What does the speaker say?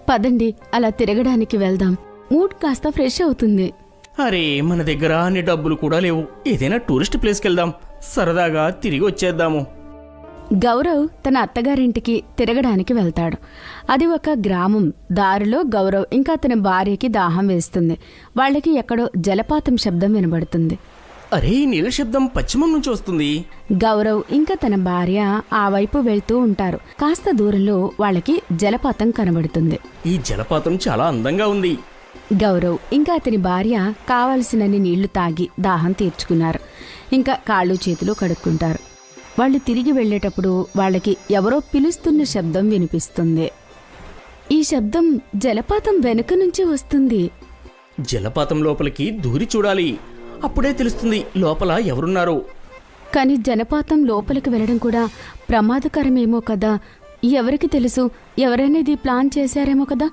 పదండి, అలా తిరగడానికి వెళ్దాం. మూడ్ కాస్త ఫ్రెష్ అవుతుంది. అరే, మన దగ్గర అన్ని డబ్బులు కూడా లేవు. ఏదైనా టూరిస్ట్ ప్లేస్కి వెళ్దాం, సరదాగా తిరిగి వచ్చేద్దాము. గౌరవ్ తన అత్తగారింటికి తిరగడానికి వెళ్తాడు. అది ఒక గ్రామం. దారిలో గౌరవ్ ఇంకా తన భార్యకి దాహం వేస్తుంది. వాళ్ళకి ఎక్కడో జలపాతం శబ్దం వినబడుతుంది. అరే, ఈ నీళ్ళ శబ్దం పశ్చిమం నుంచి వస్తుంది. గౌరవ్ ఇంకా తన భార్య ఆ వైపు వెళ్తూ ఉంటారు. కాస్త దూరంలో వాళ్ళకి జలపాతం కనబడుతుంది. ఈ జలపాతం చాలా అందంగా ఉంది. గౌరవ్ ఇంకా అతని భార్య కావలసినన్ని నీళ్లు తాగి దాహం తీర్చుకున్నారు. ఇంకా కాళ్ళు చేతులు కడుక్కుంటారు. వాళ్ళు తిరిగి వెళ్లేటప్పుడు వాళ్ళకి ఎవరో పిలుస్తున్న శబ్దం వినిపిస్తుంది. ఈ శబ్దం జలపాతం వెనుక నుంచి వస్తుంది. జలపాతం లోపలికి దూరి చూడాలి, అప్పుడే తెలుస్తుంది లోపల ఎవరున్నారో. కాని జలపాతం లోపలికి వెళ్లడం కూడా ప్రమాదకరమేమో కదా. ఎవరికి తెలుసు, ఎవరైనా ఇది ప్లాన్ చేశారేమో కదా.